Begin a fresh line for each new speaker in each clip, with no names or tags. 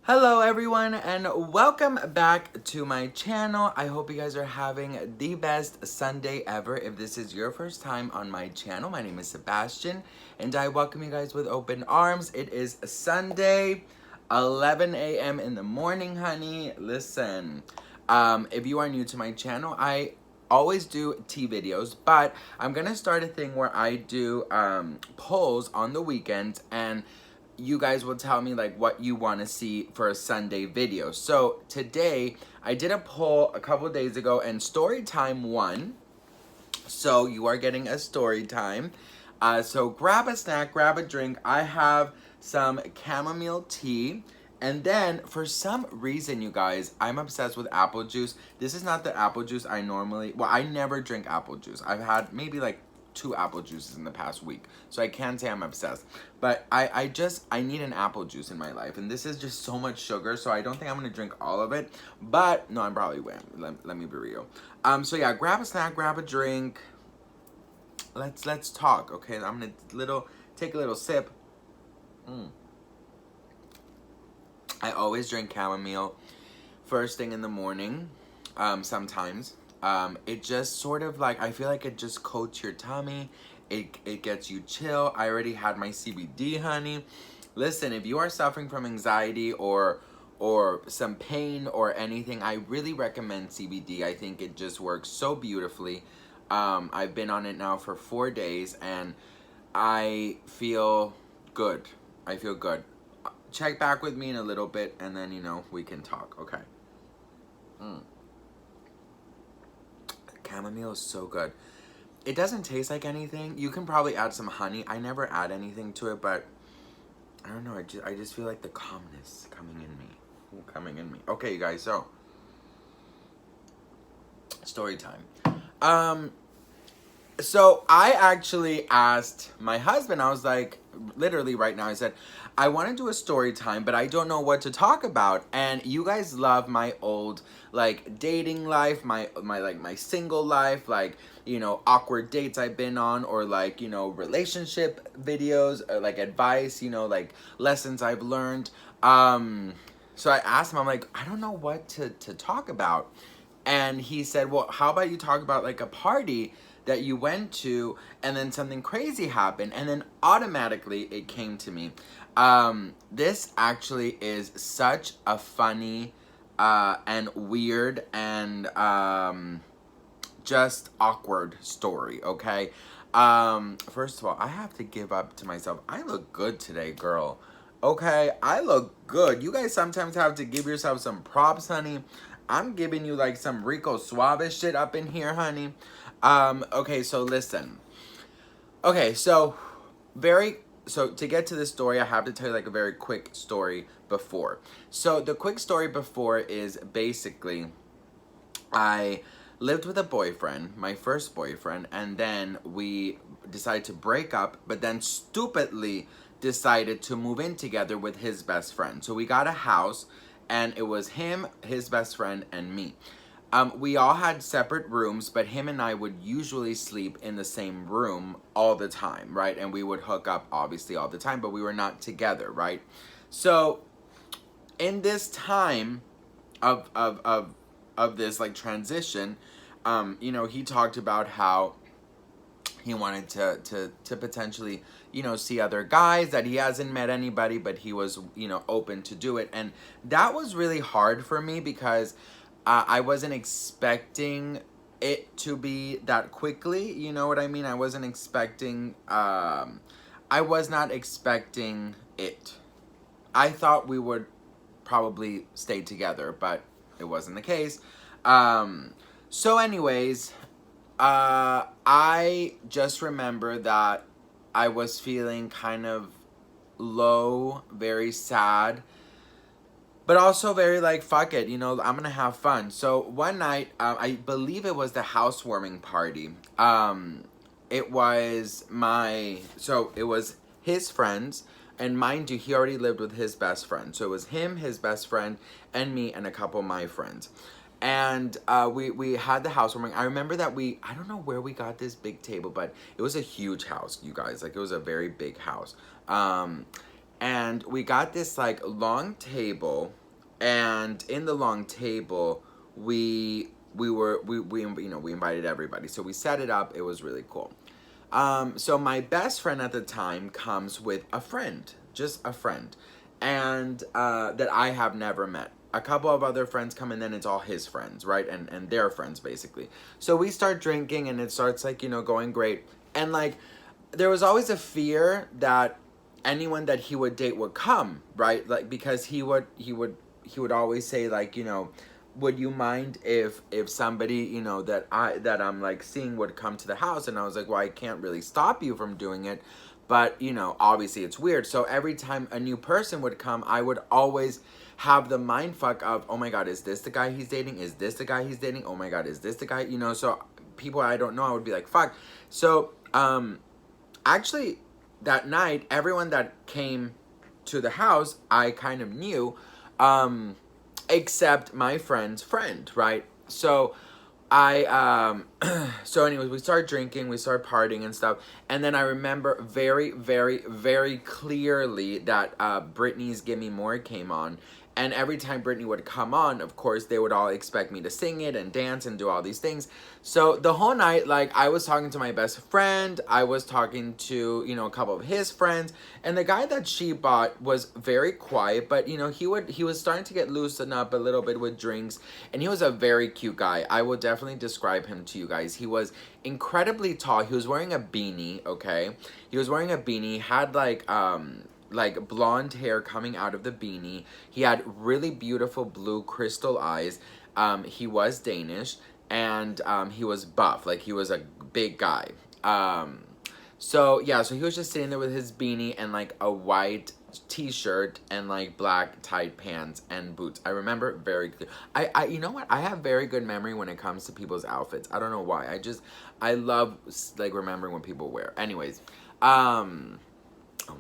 Hello everyone and welcome back to my channel. I hope you guys are having the best Sunday ever. If this is your first time on my channel, my name is Sebastian and I welcome you guys with open arms. It is Sunday, 11 a.m. in the morning, honey. Listen, if you are new to my channel, I always do tea videos, but I'm gonna start a thing where I do polls on the weekends, and you guys will tell me like what you want to see for a Sunday video. So today I did a poll a couple days ago and Storytime won. So you are getting a story time. So grab a snack, grab a drink. I have some chamomile tea. And then for some reason, you guys, I'm obsessed with apple juice. This is not the apple juice I normally, well, I never drink apple juice. I've had maybe like 2 apple juices in the past week. So I can't say I'm obsessed. But I need an apple juice in my life. And this is just so much sugar. So I don't think I'm going to drink all of it. But no, I probably will. Let me be real. So yeah, grab a snack, grab a drink. Let's talk, okay? I'm going to take a little sip. I always drink chamomile first thing in the morning, sometimes. It just sort of like, I feel like it just coats your tummy. It gets you chill. I already had my CBD, honey. Listen, if you are suffering from anxiety or some pain or anything, I really recommend CBD. I think it just works so beautifully. I've been on it now for 4 days and I feel good. I feel good. Check back with me in a little bit and then, you know, we can talk, okay? Chamomile is so good. It doesn't taste like anything. You can probably add some honey. I never add anything to it, but I don't know. I just feel like the calmness coming in me. Okay, you guys, so story time. So I actually asked my husband, I was like, literally right now, I said, I want to do a story time, but I don't know what to talk about. And you guys love my old, like, dating life, my single life, like, you know, awkward dates I've been on, or like, you know, relationship videos, or like advice, you know, like lessons I've learned. So I asked him, I'm like, I don't know what to talk about. And he said, well, how about you talk about like a party that you went to and then something crazy happened, and then automatically it came to me. This actually is such a funny and weird and just awkward story, okay? First of all, I have to give up to myself. I look good today, girl. Okay, I look good. You guys sometimes have to give yourself some props, honey. I'm giving you like some Rico Suave shit up in here, honey. Okay, so listen. Okay, so to get to this story, I have to tell you like a very quick story before. So the quick story before is basically I lived with a boyfriend, my first boyfriend, and then we decided to break up, but then stupidly decided to move in together with his best friend. So we got a house, and it was him, his best friend, and me. We all had separate rooms, but him and I would usually sleep in the same room all the time, right? And we would hook up, obviously, all the time, but we were not together, right? So in this time of this like transition, you know, he talked about how he wanted to potentially, you know, see other guys, that he hasn't met anybody, but he was, you know, open to do it. And that was really hard for me because I wasn't expecting it to be that quickly. You know what I mean? I wasn't expecting, I was not expecting it. I thought we would probably stay together, but it wasn't the case. So anyways, I just remember that I was feeling kind of low, very sad, but also very like, fuck it, you know, I'm gonna have fun. So one night, I believe it was the housewarming party. It was his friends, and mind you, he already lived with his best friend. So it was him, his best friend, and me, and a couple of my friends. And we had the housewarming. I remember that I don't know where we got this big table, but it was a huge house, you guys. Like, it was a very big house. and we got this like long table, and in the long table we we invited everybody, so we set it up. It was really cool. So my best friend at the time comes with a friend, just a friend, and that I have never met. A couple of other friends come, and then it's all his friends, right? And their friends, basically. So we start drinking, and it starts like, going great. And like, there was always a fear that anyone that he would date would come, right? Like, because he would always say like, would you mind if somebody, that I'm like seeing would come to the house? And I was like, well, I can't really stop you from doing it, but obviously it's weird. So every time a new person would come, I would always have the mind fuck of, oh my god, is this the guy he's dating? Is this the guy he's dating? Oh my god, is this the guy? So people I don't know, I would be like, fuck. So actually that night, everyone that came to the house I kind of knew, except my friend's friend, right? So so anyways, we started drinking, we started partying and stuff, and then I remember very, very, very clearly that Britney's Give Me More came on. And every time Britney would come on, of course, they would all expect me to sing it and dance and do all these things. So the whole night, like, I was talking to my best friend, I was talking to, a couple of his friends, and the guy that she bought was very quiet, but, he was starting to get loosened up a little bit with drinks, and he was a very cute guy. I will definitely describe him to you guys. He was incredibly tall. He was wearing a beanie, okay? He was wearing a beanie, had, like blonde hair coming out of the beanie. He had really beautiful blue crystal eyes. He was Danish, and he was buff. Like, he was a big guy. So yeah, so he was just sitting there with his beanie and like a white t-shirt and like black tight pants and boots. I remember very clear. I you know what? I have very good memory when it comes to people's outfits. I don't know why. I love like remembering what people wear. Anyways, oh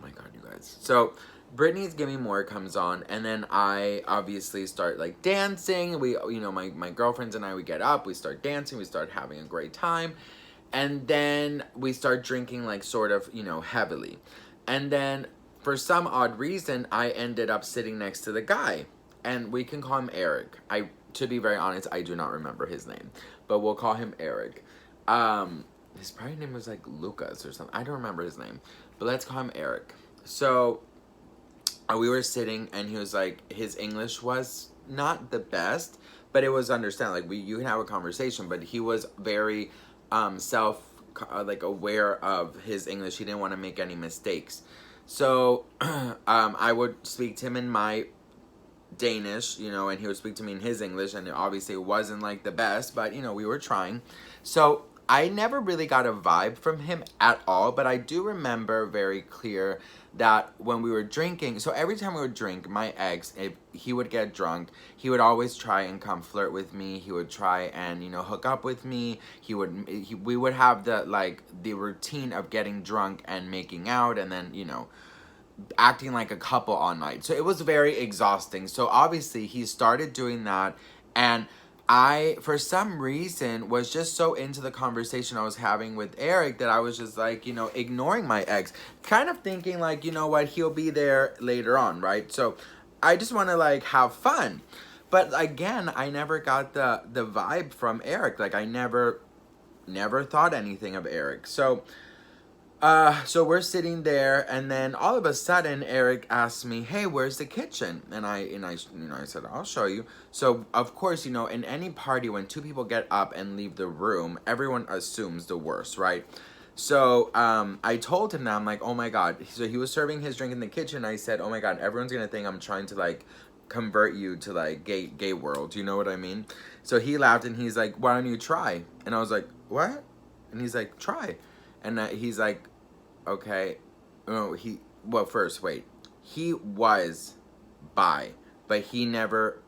my god, you guys. So Britney's Give Me More comes on, and then I obviously start like dancing. We, my girlfriends and I, we get up, we start dancing, we start having a great time, and then we start drinking like sort of, heavily. And then for some odd reason, I ended up sitting next to the guy, and we can call him Eric. To be very honest, I do not remember his name, but we'll call him Eric. His probably name was like Lucas or something. I don't remember his name, but let's call him Eric. So we were sitting, and he was like, his English was not the best, but it was understandable. Like, you can have a conversation, but he was very like aware of his English. He didn't want to make any mistakes. So I would speak to him in my Danish, and he would speak to me in his English, and obviously it wasn't like the best, but we were trying. So I never really got a vibe from him at all, but I do remember very clear that when we were drinking, so every time we would drink, my ex, if he would get drunk, he would always try and come flirt with me. He would try and, hook up with me. We would have the routine of getting drunk and making out, and then, acting like a couple all night. So it was very exhausting. So obviously he started doing that, and I, for some reason, was just so into the conversation I was having with Eric that I was just like, ignoring my ex, kind of thinking like, what, he'll be there later on, right? So I just want to like have fun. But again, I never got the vibe from Eric. Like, I never thought anything of Eric. So we're sitting there, and then all of a sudden, Eric asked me, "Hey, where's the kitchen?" And I said, "I'll show you." So of course, in any party, when two people get up and leave the room, everyone assumes the worst, right? So I told him that, I'm like, "Oh my god!" So he was serving his drink in the kitchen. I said, "Oh my god, everyone's gonna think I'm trying to like convert you to like gay world." You know what I mean? So he laughed, and he's like, "Why don't you try?" And I was like, "What?" And he's like, "Try." And he's like, okay, no, well, first, wait, he was bi, but he never,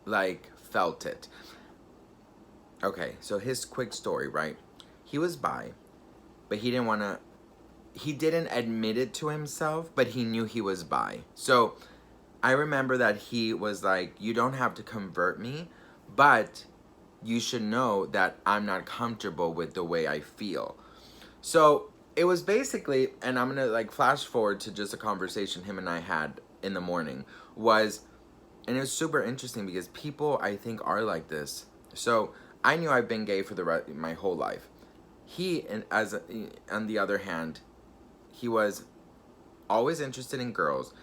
like, felt it. Okay, so his quick story, right? He was bi, but he didn't admit it to himself, but he knew he was bi. So I remember that he was like, you don't have to convert me, but you should know that I'm not comfortable with the way I feel. So it was basically, and I'm gonna like flash forward to just a conversation him and I had in the morning, was, and it was super interesting because people I think are like this. So I knew I've been gay for my whole life. He, and on the other hand, he was always interested in girls.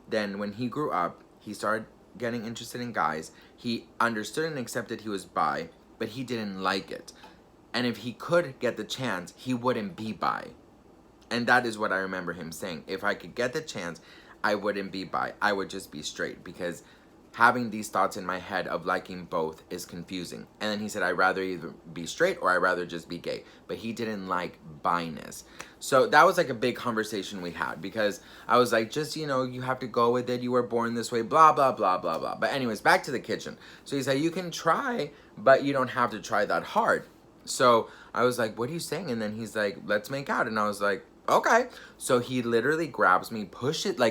Then when he grew up, he started getting interested in guys. He understood and accepted he was bi, but he didn't like it. And if he could get the chance, he wouldn't be bi. And that is what I remember him saying. If I could get the chance, I wouldn't be bi. I would just be straight, because having these thoughts in my head of liking both is confusing. And then he said, I'd rather either be straight or I'd rather just be gay. But he didn't like bi-ness. So that was like a big conversation we had, because I was like, just, you know, you have to go with it. You were born this way, blah, blah, blah, blah, blah. But anyways, back to the kitchen. So he said, you can try, but you don't have to try that hard. So I was like, what are you saying? And then he's like, let's make out. And I was like, okay. So he literally grabs me,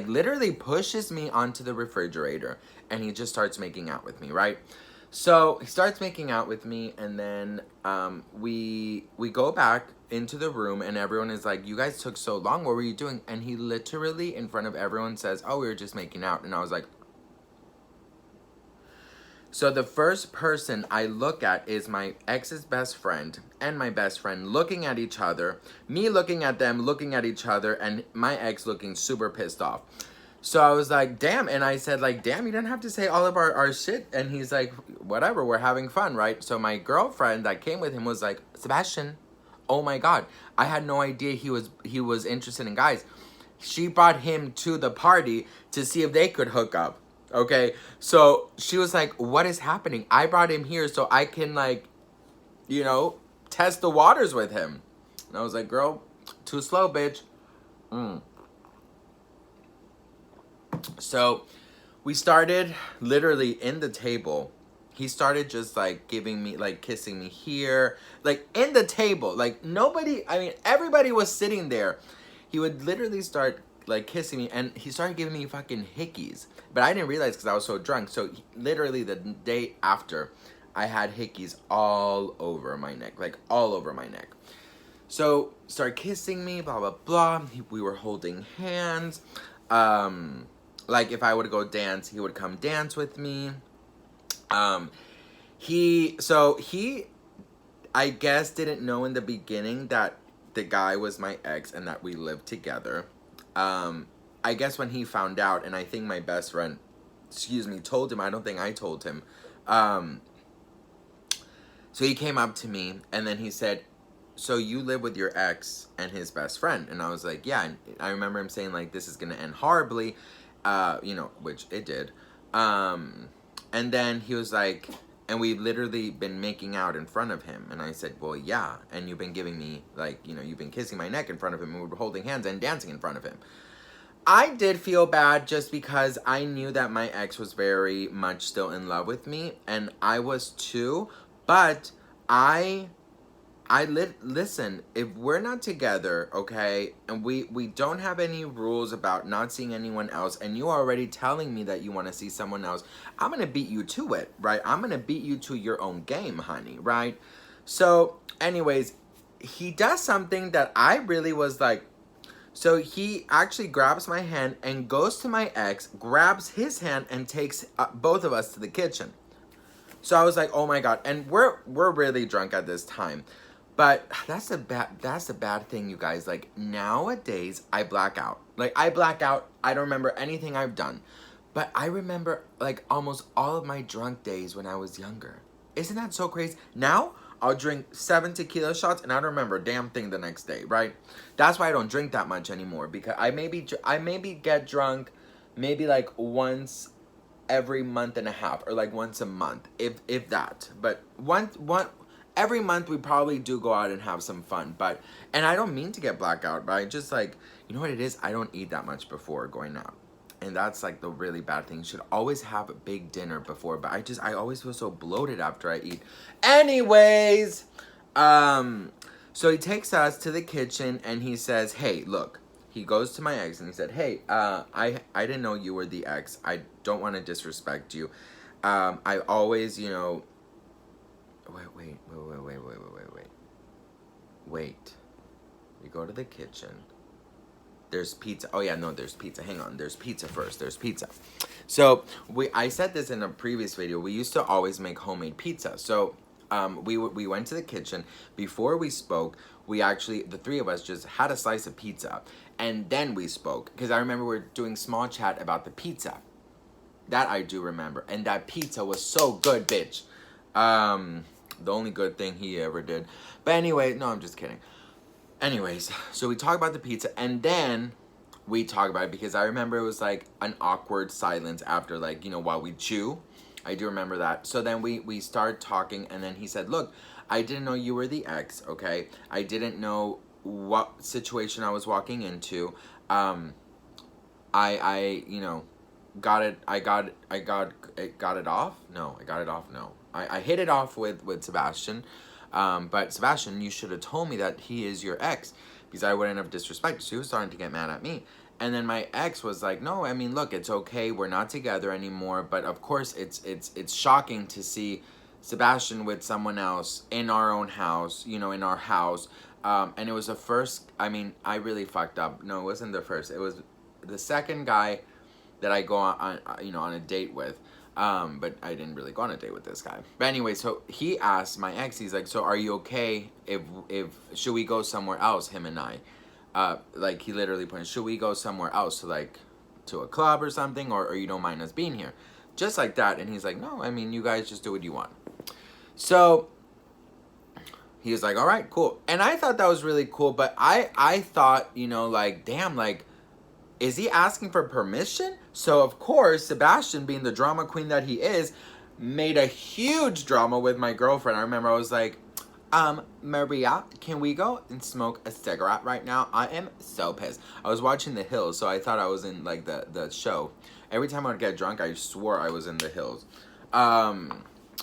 literally pushes me onto the refrigerator, and he just starts making out with me, right? So he starts making out with me, and then we go back into the room, and everyone is like, you guys took so long, what were you doing? And he literally in front of everyone says, oh, we were just making out. And I was like, so the first person I look at is my ex's best friend and my best friend looking at each other, me looking at them, looking at each other, and my ex looking super pissed off. So I was like, damn. And I said, like, damn, you don't have to say all of our shit. And he's like, whatever, we're having fun, right? So my girlfriend that came with him was like, Sebastian, oh my God, I had no idea he was interested in guys. She brought him to the party to see if they could hook up. Okay, so she was like, what is happening? I brought him here so I can, like, you know, test the waters with him. And I was like, girl, too slow, bitch. So we started literally in the table. He started just like giving me, like kissing me here, like in the table. Like nobody, I mean, everybody was sitting there. He would literally start like kissing me, and he started giving me fucking hickeys. But I didn't realize because I was so drunk. So literally the day after, I had hickeys all over my neck, like all over my neck. So started kissing me, blah, blah, blah. We were holding hands. Like if I would go dance, he would come dance with me. He, I guess, didn't know in the beginning that the guy was my ex and that we lived together. I guess when he found out, and I think my best friend, told him, I don't think I told him. So he came up to me, and then he said, so you live with your ex and his best friend? And I was like, yeah. And I remember him saying, like, this is gonna end horribly, you know, which it did. And then he was like, and we've literally been making out in front of him. And I said, well, yeah. And you've been giving me, like, you know, you've been kissing my neck in front of him, and we were holding hands and dancing in front of him. I did feel bad just because I knew that my ex was very much still in love with me, and I was too. But listen, if we're not together, okay, and we don't have any rules about not seeing anyone else, and you are already telling me that you want to see someone else, I'm gonna beat you to it, right? I'm gonna beat you to your own game, honey, right? So anyways, he does something that I really was like, so he actually grabs my hand and goes to my ex, grabs his hand, and takes both of us to the kitchen. So I was like, oh my God. And we're really drunk at this time. But that's a bad thing, you guys. Like, nowadays, I black out. Like, I black out. I don't remember anything I've done. But I remember, like, almost all of my drunk days when I was younger. Isn't that so crazy? Now, I'll drink 7 tequila shots, and I don't remember a damn thing the next day, right? That's why I don't drink that much anymore. Because I maybe get drunk maybe, like, once every month and a half, or like once a month, if that. But every month we probably do go out and have some fun. But, and I don't mean to get blackout, but I just, like, you know what it is? I don't eat that much before going out. And that's like the really bad thing. You should always have a big dinner before, but I always feel so bloated after I eat. Anyways, so he takes us to the kitchen, and he says, hey, look. He goes to my ex and he said, hey, I didn't know you were the ex. I don't want to disrespect you. I always, you know, wait. We go to the kitchen. There's pizza. Oh yeah, no, there's pizza. Hang on. There's pizza first. There's pizza. So I said this in a previous video. We used to always make homemade pizza. So we went to the kitchen. Before we spoke, we actually, the three of us, just had a slice of pizza, and then we spoke, because I remember we were doing small chat about the pizza. That I do remember. And that pizza was so good, bitch. The only good thing he ever did. But anyway, no, I'm just kidding. Anyways, so we talk about the pizza, and then we talk about it, because I remember it was like an awkward silence after, like, you know, while we chew. I do remember that. So then we started talking, and then he said, look, I didn't know you were the ex, okay? I didn't know what situation I was walking into. I you know, got it off. No, I got it off. No, I hit it off with Sebastian. But Sebastian, you should have told me that he is your ex, because I wouldn't have disrespected. So he was starting to get mad at me. And then my ex was like, no, I mean, look, it's okay. We're not together anymore. But of course, it's shocking to see Sebastian with someone else in our own house, you know, in our house. And it was the first, I mean, I really fucked up. No, it wasn't the first. It was the second guy that I go on you know, on a date with. But I didn't really go on a date with this guy. But anyway, so he asked my ex, he's like, so are you okay if should we go somewhere else, him and I? Like, he literally pointed, should we go somewhere else, to like, to a club or something, or you don't mind us being here? Just like that. And he's like, no, I mean, you guys just do what you want. So he was like, all right, cool. And I thought that was really cool, but I thought, you know, like, damn, like, is he asking for permission? So, of course, Sebastian, being the drama queen that he is, made a huge drama with my girlfriend. I remember I was like, Maria, can we go and smoke a cigarette right now? I am so pissed. I was watching The Hills, so I thought I was in, like, the show. Every time I would get drunk, I swore I was in The Hills.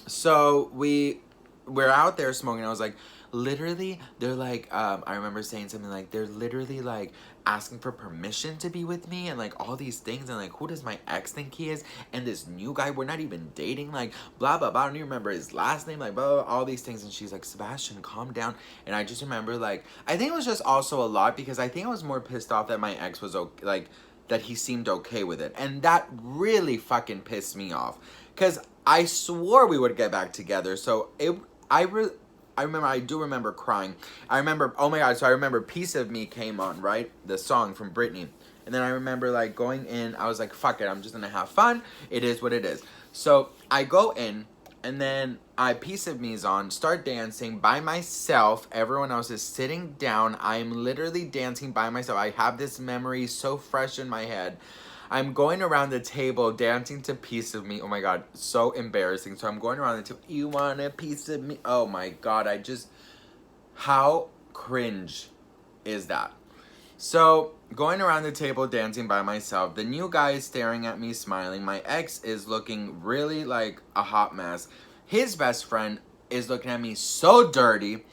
So we're out there smoking. I was like, literally, they're like, I remember saying something like, they're literally, like, asking for permission to be with me, and, like, all these things, and, like, who does my ex think he is? And this new guy, we're not even dating, like, blah, blah, blah. I don't even remember his last name, like, blah, blah, blah, all these things. And she's like, Sebastian, calm down. And I just remember, like, I think it was just also a lot, because I think I was more pissed off that my ex was, okay, like, that he seemed okay with it. And that really fucking pissed me off, because I swore we would get back together. So I remember, I do remember crying. I remember, oh my God, so I remember Piece of Me came on, right? The song from Britney. And then I remember, like, going in, I was like, fuck it, I'm just gonna have fun. It is what it is. So I go in, and then Piece of Me is on, start dancing by myself. Everyone else is sitting down. I'm literally dancing by myself. I have this memory so fresh in my head. I'm going around the table dancing to Piece of Me. Oh my God, so embarrassing. So I'm going around the table. You want a piece of me? Oh my God, how cringe is that? So going around the table dancing by myself. The new guy is staring at me, smiling. My ex is looking really like a hot mess. His best friend is looking at me so dirty.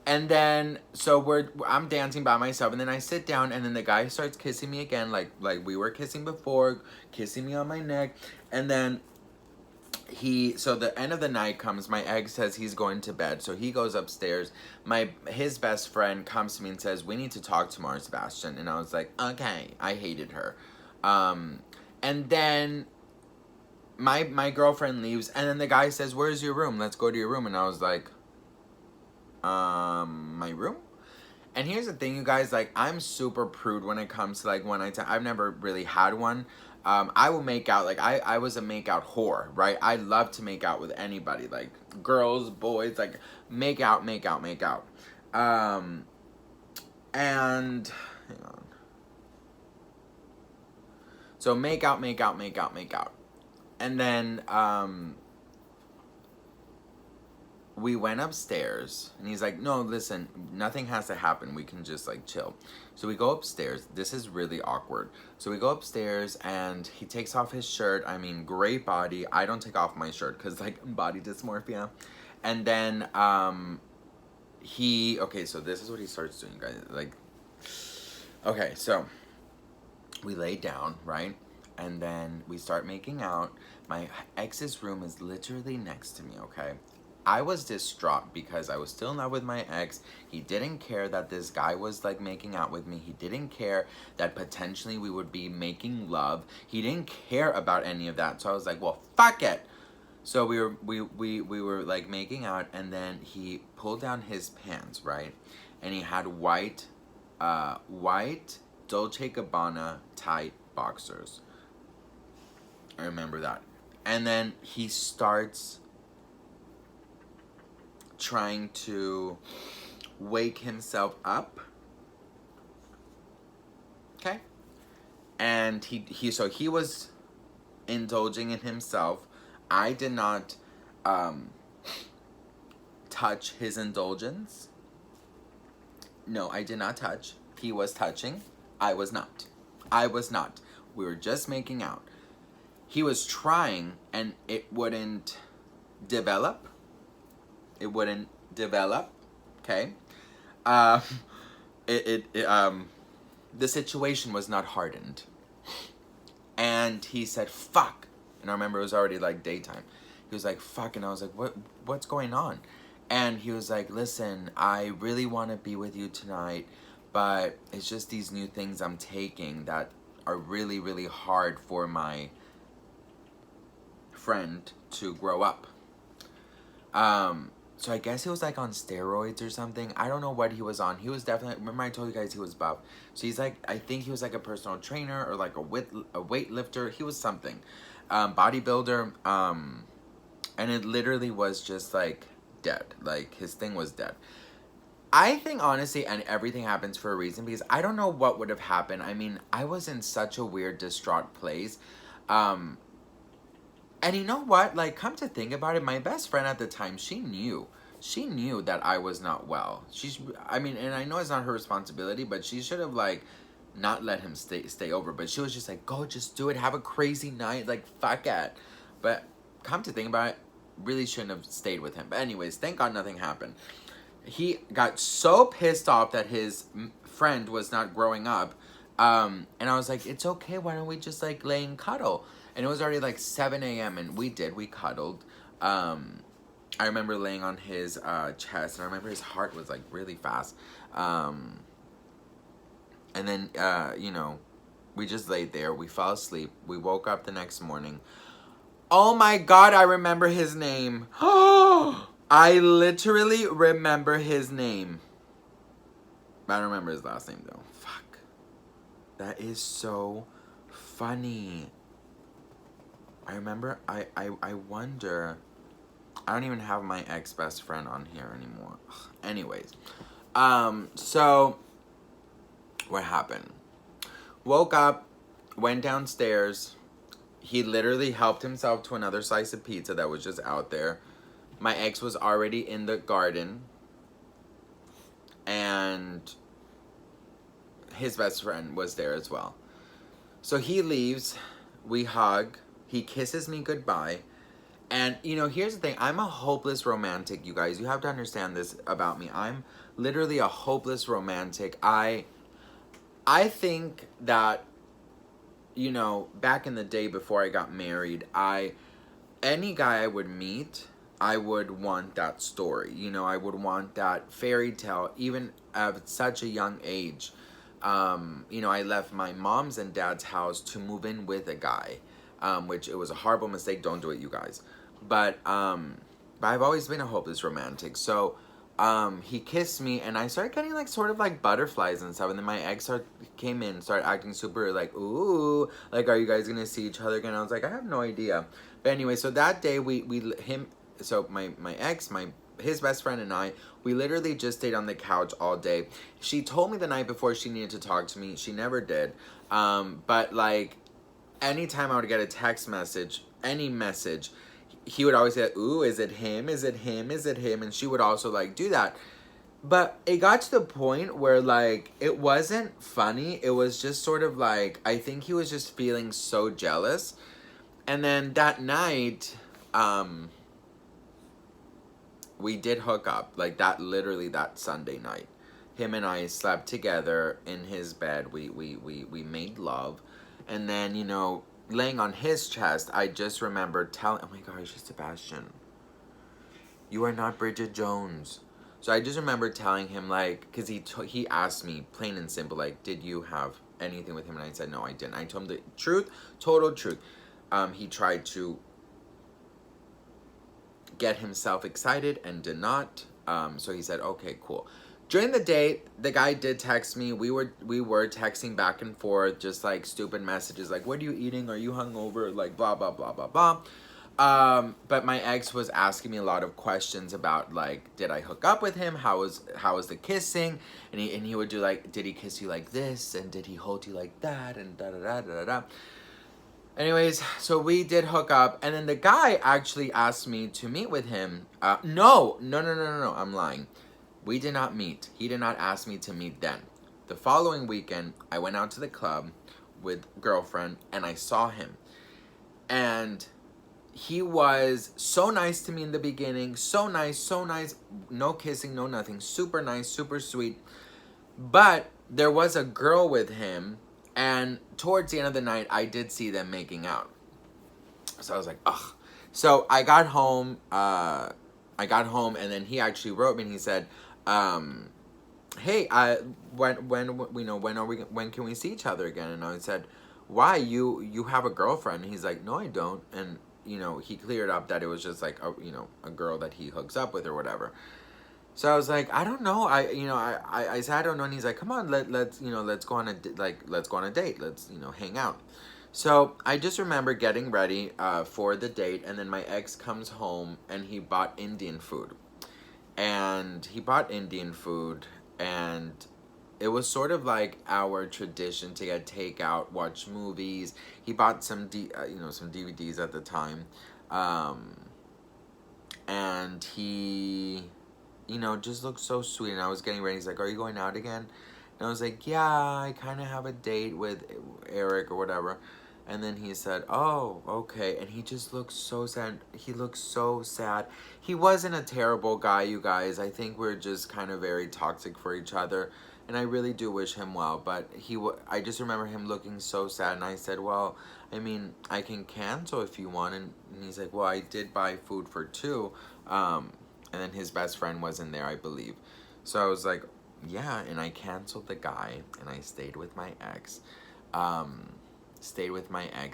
And then, so I'm dancing by myself, and then I sit down, and then the guy starts kissing me again, like we were kissing before, kissing me on my neck. And then so the end of the night comes, my ex says he's going to bed, so he goes upstairs. His best friend comes to me and says, we need to talk tomorrow, Sebastian. And I was like, okay. I hated her. And then my girlfriend leaves, and then the guy says, where's your room? Let's go to your room. And I was like, my room? And here's the thing, you guys, like, I'm super prude when it comes to, like, I've never really had one. I will make out, like, I was a make out whore, right? I love to make out with anybody, like, girls, boys, like, make out. And, hang on. So make out. And then, we went upstairs, and he's like, no, listen, nothing has to happen. We can just, like, chill. So we go upstairs. This is really awkward. So we go upstairs, and he takes off his shirt. I mean, great body. I don't take off my shirt because, like, body dysmorphia. And then okay, so this is what he starts doing, guys. Like, okay, so we lay down, right? And then we start making out. My ex's room is literally next to me, okay? I was distraught because I was still in love with my ex. He didn't care that this guy was like making out with me. He didn't care that potentially we would be making love. He didn't care about any of that. So I was like, well, fuck it. So we were like making out, and then he pulled down his pants, right? And he had white Dolce Gabbana tight boxers. I remember that. And then he starts trying to wake himself up. Okay? And he was indulging in himself. I did not touch his indulgence. No, I did not touch. He was touching. I was not. I was not. We were just making out. He was trying, and it wouldn't develop. It wouldn't develop. Okay. Um, the situation was not hardened. And he said, fuck. And I remember it was already like daytime. He was like, fuck. And I was like, what's going on? And he was like, listen, I really want to be with you tonight, but it's just these new things I'm taking that are really, really hard for my friend to grow up. So I guess he was like on steroids or something. I don't know what he was on. He was definitely, remember I told you guys he was buff. So he's like, I think he was like a personal trainer or like a weightlifter. He was something. Bodybuilder. And it literally was just like dead. Like his thing was dead. I think honestly, and everything happens for a reason, because I don't know what would have happened. I mean, I was in such a weird, distraught place. And you know what? Like, come to think about it, my best friend at the time, she knew that I was not well. I mean, and I know it's not her responsibility, but she should have, like, not let him stay over. But she was just like, go, just do it. Have a crazy night. Like, fuck it. But come to think about it, really shouldn't have stayed with him. But anyways, thank God nothing happened. He got so pissed off that his friend was not growing up. And I was like, it's okay. Why don't we just, like, lay and cuddle? And it was already like 7 a.m. and we cuddled. I remember laying on his chest, and I remember his heart was like really fast. And then, you know, we just laid there. We fell asleep. We woke up the next morning. Oh my God, I remember his name. I literally remember his name. I don't remember his last name though. Fuck. That is so funny. I remember, I wonder, I don't even have my ex-best friend on here anymore. Ugh. Anyways, so, what happened? Woke up, went downstairs, he literally helped himself to another slice of pizza that was just out there. My ex was already in the garden, and his best friend was there as well. So he leaves, we hug, he kisses me goodbye. And, you know, here's the thing. I'm a hopeless romantic, you guys. You have to understand this about me. I'm literally a hopeless romantic. I think that, you know, back in the day before I got married, any guy I would meet, I would want that story. You know, I would want that fairy tale, even at such a young age. You know, I left my mom's and dad's house to move in with a guy. Which it was a horrible mistake. Don't do it, you guys. But I've always been a hopeless romantic. So he kissed me, and I started getting like sort of like butterflies and stuff. And then my ex came in, started acting super like, ooh, like, are you guys gonna see each other again? I was like, I have no idea. But anyway, so that day his best friend and I, we literally just stayed on the couch all day. She told me the night before she needed to talk to me. She never did. But like, anytime I would get a text message, any message, he would always say, ooh, is it him? Is it him? Is it him? And she would also like do that. But it got to the point where like, it wasn't funny. It was just sort of like, I think he was just feeling so jealous. And then that night, we did hook up. Like literally that Sunday night. Him and I slept together in his bed. We made love. And then, you know, laying on his chest, I just remember telling, oh my gosh, Sebastian. You are not Bridget Jones. So I just remember telling him, like, because he asked me, plain and simple, like, did you have anything with him? And I said, no, I didn't. I told him the truth, total truth. He tried to get himself excited and did not. So he said, okay, cool. During the date, the guy did text me. We were texting back and forth, just like stupid messages, like, what are you eating? Are you hungover? Like, blah, blah, blah, blah, blah. But my ex was asking me a lot of questions about, like, did I hook up with him? How was the kissing? And he would do, like, did he kiss you like this? And did he hold you like that? And da da da da da. Anyways, so we did hook up, and then the guy actually asked me to meet with him. No, I'm lying. We did not meet. He did not ask me to meet then. The following weekend, I went out to the club with girlfriend, and I saw him. And he was so nice to me in the beginning. So nice. No kissing, no nothing. Super nice, super sweet. But there was a girl with him, and towards the end of the night, I did see them making out. So I was like, ugh. So I got home, and then he actually wrote me, and he said, hey, when can we see each other again? And I said, why, you have a girlfriend? And he's like, no, I don't. And he cleared up that it was just like a girl that he hooks up with or whatever. So I was like, I don't know. I said, I don't know. And he's like, come on, let's go on let's go on a date. Let's, hang out. So I just remember getting ready for the date, and then my ex comes home and he bought Indian food. And it was sort of like our tradition to get takeout, watch movies. He bought some some DVDs at the time. And he just looked so sweet. And I was getting ready. He's like, are you going out again? And I was like, yeah, I kind of have a date with Eric or whatever. And then he said, oh, okay. And he just looked so sad. He looked so sad. He wasn't a terrible guy, you guys. I think we're just kind of very toxic for each other. And I really do wish him well. But I just remember him looking so sad. And I said, well, I mean, I can cancel if you want. And he's like, well, I did buy food for two. And then his best friend wasn't there, I believe. So I was like, yeah. And I canceled the guy. And I stayed with my ex.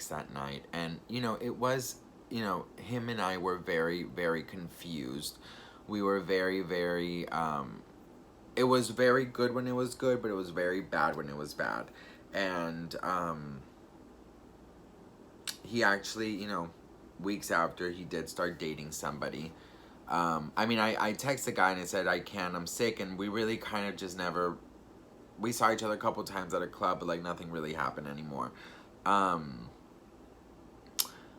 That night. And, it was, him and I were very, very confused. We were very, very, it was very good when it was good, but it was very bad when it was bad. And, he actually, weeks after, he did start dating somebody. I texted the guy and I said, I'm sick. And we really kind of just never, we saw each other a couple times at a club, but like nothing really happened anymore.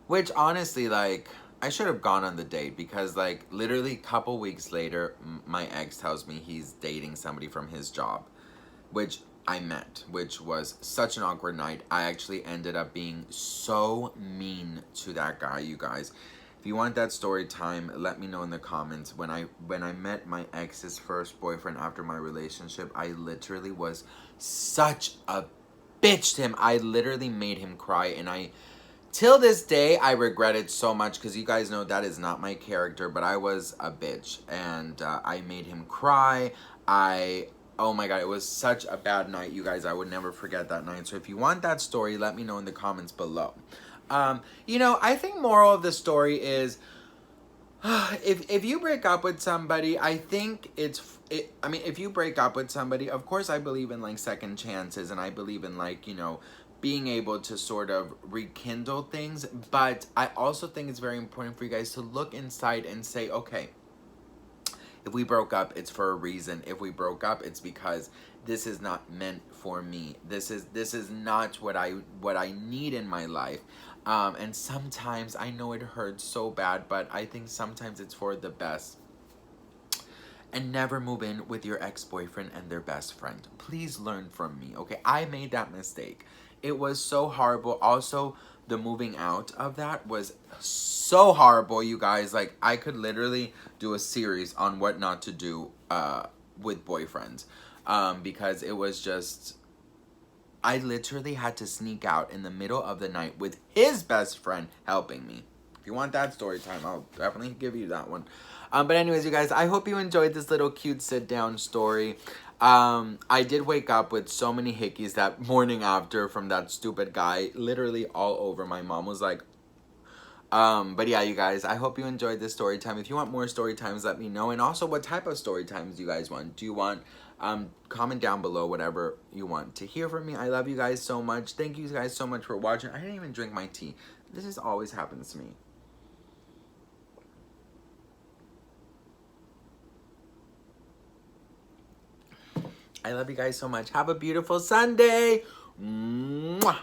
Which honestly, like, I should have gone on the date, because like literally a couple weeks later, my ex tells me he's dating somebody from his job, which I met, which was such an awkward night. I actually ended up being so mean to that guy, you guys. If you want that story time, let me know in the comments. When I met my ex's first boyfriend after my relationship, I literally was such a bitch to him. I literally made him cry, and till this day, I regret it so much, because you guys know that is not my character, but I was a bitch, and I made him cry. Oh my god, it was such a bad night, you guys. I would never forget that night. So if you want that story, let me know in the comments below. I think moral of the story is, if you break up with somebody, I think if you break up with somebody, of course I believe in like second chances, and I believe in like, being able to sort of rekindle things. But I also think it's very important for you guys to look inside and say, okay, if we broke up, it's for a reason. If we broke up, it's because this is not meant for me. This is not what I need in my life. And sometimes I know it hurts so bad, but I think sometimes it's for the best. And never move in with your ex-boyfriend and their best friend. Please learn from me, okay? I made that mistake. It was so horrible. Also, the moving out of that was so horrible, you guys. Like, I could literally do a series on what not to do with boyfriends. Because it was just, I literally had to sneak out in the middle of the night with his best friend helping me. If you want that story time, I'll definitely give you that one. But anyways, you guys, I hope you enjoyed this little cute sit down story. I did wake up with so many hickeys that morning after from that stupid guy, literally all over. My mom was like, but yeah, you guys, I hope you enjoyed this story time. If you want more story times, let me know. And also, what type of story times do you guys want? Do you want, comment down below whatever you want to hear from me. I love you guys so much. Thank you guys so much for watching. I didn't even drink my tea. This just always happens to me. I love you guys so much. Have a beautiful Sunday. Mwah.